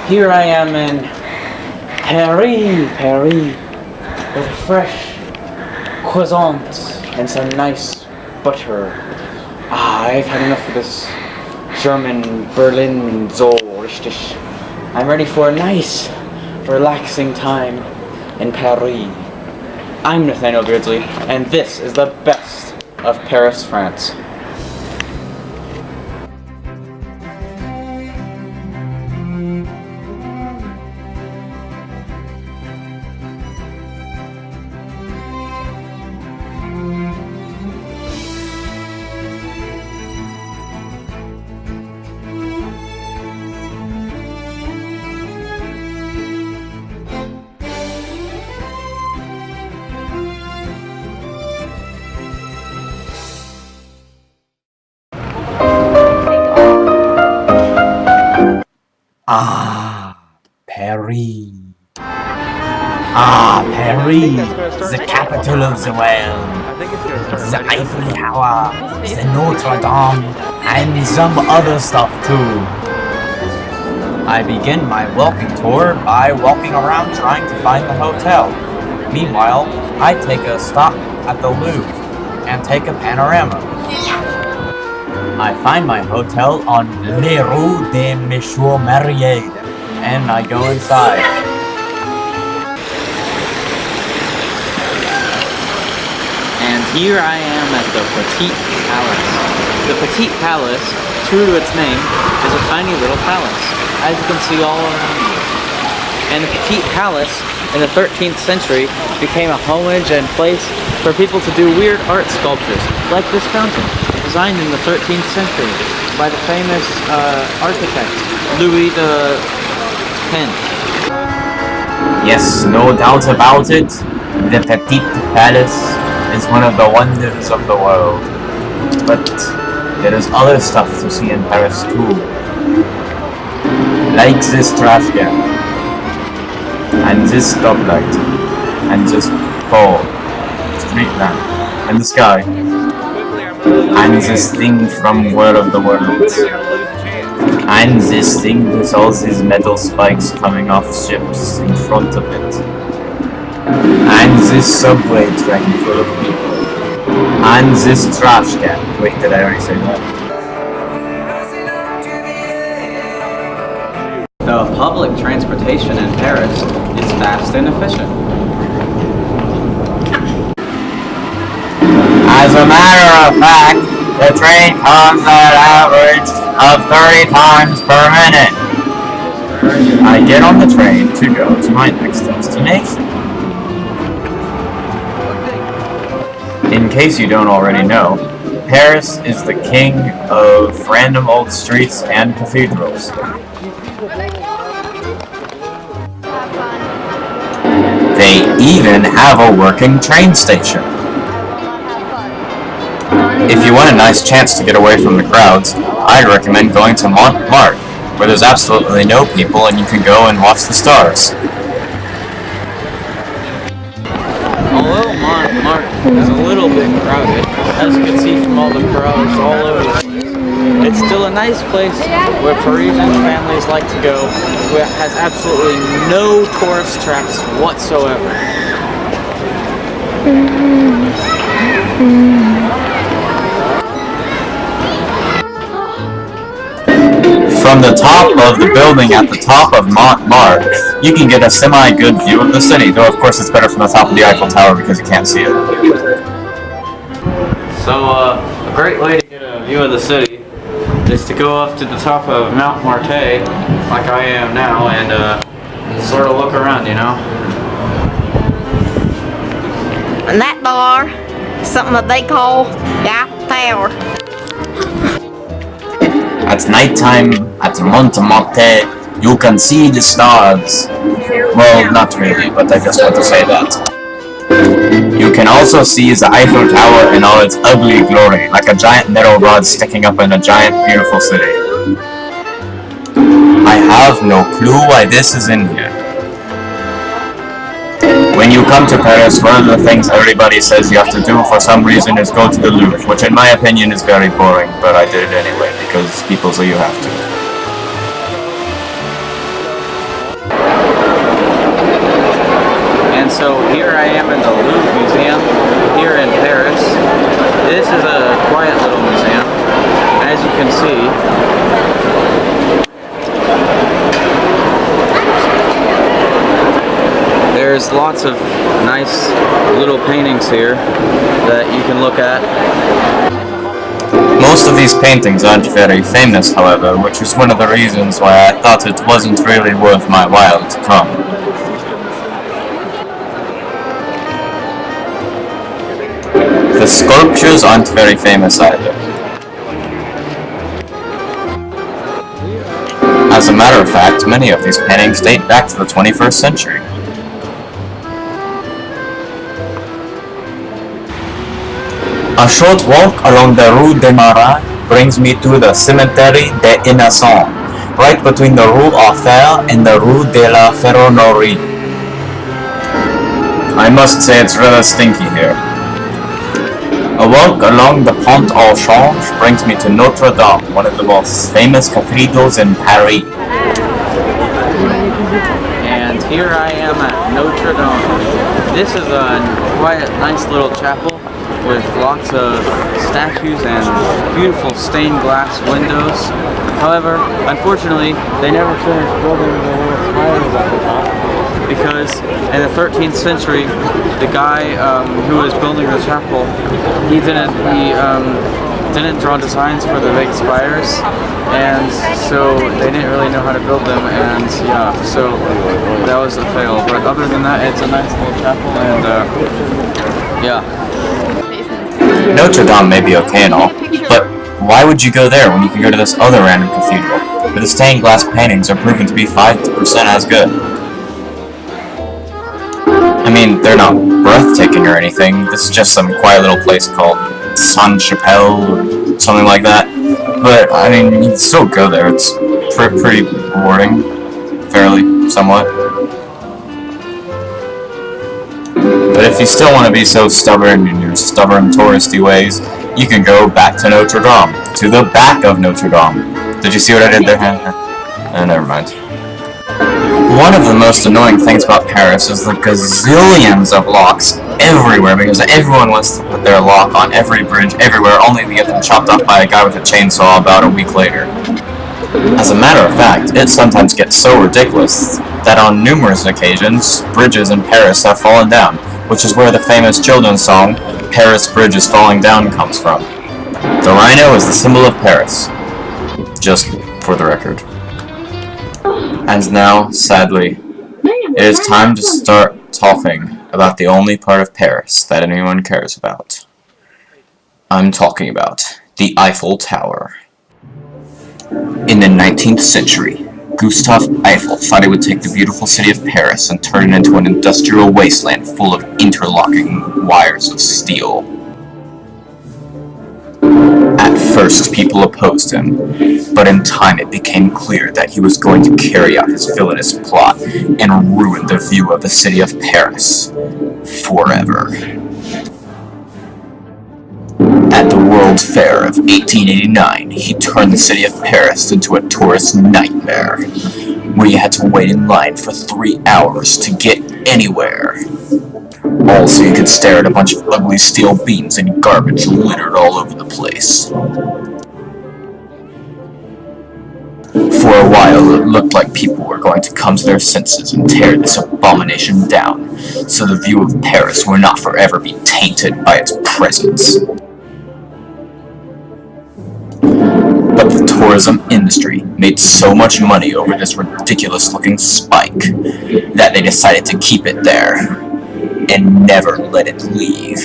Here I am in Paris, with fresh croissants and some nice butter. I've had enough of this German Berlin so richtig. I'm ready for a nice, relaxing time in Paris. I'm Nathaniel Beardsley, and this is the best of Paris, France. Ah, Paris. Ah, Paris, the capital of the world. The Eiffel Tower, the Notre Dam, and some other stuff too. I begin my walking tour by walking around trying to find the hotel. Meanwhile, I take a stop at the Louvre and take a panorama. I find my hotel on Les Rues de Monsieur Marier, and I go inside. And here I am at the Petit Palace. The Petit Palace, true to its name, is a tiny little palace, as you can see all around you. And the Petit Palace, in the 13th century, became a homage and place for people to do weird art sculptures, like this fountain, designed in the 13th century by the famous architect, Louis X. Yes, no doubt about it, the Petit Palace is one of the wonders of the world. But there is other stuff to see in Paris too. Like this trash can, and this stoplight, and this pole, street lamp, and the sky, and this thing from War of the Worlds, and this thing with all these metal spikes coming off ships in front of it, and this subway train full of people, and this trash can. Wait, did I already say that? The public transportation in Paris is fast and efficient. As a matter of fact, the train comes at an average of 30 times per minute. I get on the train to go to my next destination. In case you don't already know, Paris is the king of random old streets and cathedrals. They even have a working train station. If you want a nice chance to get away from the crowds, I'd recommend going to Montmartre, where there's absolutely no people and you can go and watch the stars. Although Montmartre is a little bit crowded, as you can see from all the crowds all over the place, it's still a nice place where Parisian families like to go, where it has absolutely no tourist traps whatsoever. From the top of the building at the top of Montmartre, you can get a semi-good view of the city, though of course it's better from the top of the Eiffel Tower because you can't see it. So, a great way to get a view of the city is to go up to the top of Mount Marté, like I am now, and sort of look around, you know? And that bar is something that they call the Eiffel Tower. At nighttime, at Montmartre, you can see the stars. Well, not really, but I just want to say that. You can also see the Eiffel Tower in all its ugly glory, like a giant metal rod sticking up in a giant, beautiful city. I have no clue why this is in here. When you come to Paris, one of the things everybody says you have to do for some reason is go to the Louvre, which in my opinion is very boring, but I did it anyway because people say you have to. am in the Louvre Museum here in Paris. This is a quiet little museum, as you can see. There's lots of nice little paintings here that you can look at. Most of these paintings aren't very famous, however, which is one of the reasons why I thought it wasn't really worth my while to come. The sculptures aren't very famous either. As a matter of fact, many of these paintings date back to the 21st century. A short walk along the Rue des Marins brings me to the Cemetery des Innocents, right between the Rue Eiffel and the Rue de la Ferronie. I must say it's rather stinky here. A walk along the Pont au Chauge brings me to Notre Dame, one of the most famous cathedrals in Paris. And here I am at Notre Dame. This is a quiet, nice little chapel with lots of statues and beautiful stained glass windows. However, unfortunately, they never finished building the little spires at the top, because in the 13th century, the guy who was building the chapel, he didn't draw designs for the big spires, and so they didn't really know how to build them, and yeah, so that was a fail. But other than that, it's a nice little chapel, and yeah. Notre Dame may be okay and all, but why would you go there when you can go to this other random cathedral, where the stained glass paintings are proven to be 5% as good? I mean, they're not breathtaking or anything, this is just some quiet little place called Sainte-Chapelle or something like that, but I mean, you can still go there, it's pretty rewarding, fairly, somewhat. But if you still want to be so stubborn in your stubborn touristy ways, you can go back to Notre Dame, to the back of Notre Dame. Did you see what I did there? Never mind. One of the most annoying things about Paris is the gazillions of locks everywhere, because everyone wants to put their lock on every bridge everywhere, only to get them chopped off by a guy with a chainsaw about a week later. As a matter of fact, it sometimes gets so ridiculous that on numerous occasions, bridges in Paris have fallen down, which is where the famous children's song, Paris Bridge is Falling Down, comes from. The rhino is the symbol of Paris. Just for the record. And now, sadly, it is time to start talking about the only part of Paris that anyone cares about. I'm talking about the Eiffel Tower. In the 19th century, Gustave Eiffel thought he would take the beautiful city of Paris and turn it into an industrial wasteland full of interlocking wires of steel. At first, people opposed him, but in time it became clear that he was going to carry out his villainous plot and ruin the view of the city of Paris forever. At the World's Fair of 1889, he turned the city of Paris into a tourist nightmare, where you had to wait in line for 3 hours to get anywhere. All so you could stare at a bunch of ugly steel beams and garbage littered all over the place. For a while, it looked like people were going to come to their senses and tear this abomination down, so the view of Paris would not forever be tainted by its presence. But the tourism industry made so much money over this ridiculous-looking spike that they decided to keep it there and never let it leave.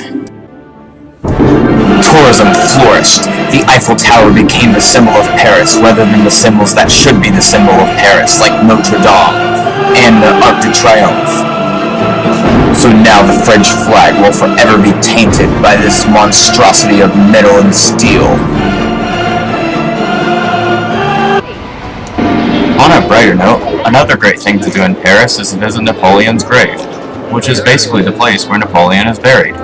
Tourism flourished. The Eiffel Tower became the symbol of Paris rather than the symbols that should be the symbol of Paris, like Notre Dame and the Arc de Triomphe. So now the French flag will forever be tainted by this monstrosity of metal and steel. On a brighter note, another great thing to do in Paris is to visit Napoleon's grave, which is basically the place where Napoleon is buried.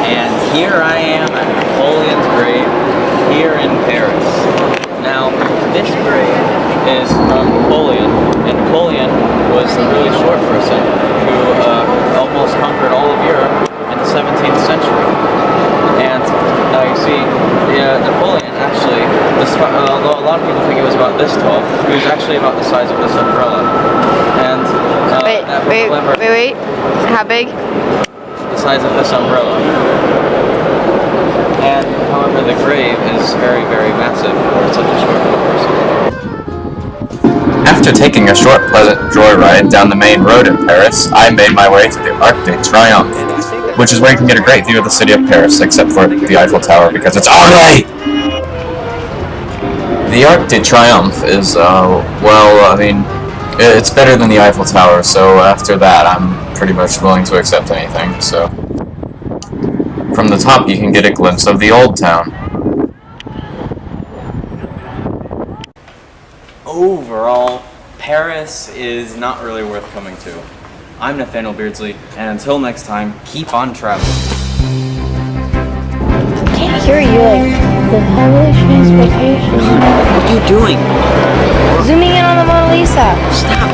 And here I am at Napoleon's grave here in Paris. Now, this grave is from Napoleon, and Napoleon was a really short person who almost conquered all of Europe in the 17th century. And you see, Napoleon actually, although a lot of people think he was about this tall, he was actually about the size of this umbrella. And wait. How big? The size of this umbrella. And however, the grave is very, very massive for such a short little person. After taking a short, pleasant joyride down the main road in Paris, I made my way to the Arc de Triomphe, which is where you can get a great view of the city of Paris, except for the Eiffel Tower because it's ugly! The Arc de Triomphe is, it's better than the Eiffel Tower, so after that I'm pretty much willing to accept anything, so... From the top you can get a glimpse of the old town. Overall, Paris is not really worth coming to. I'm Nathaniel Beardsley, and until next time, keep on traveling. I can't hear you, the Polish transportation. What are you doing? Zooming in on the Mona Lisa. Stop.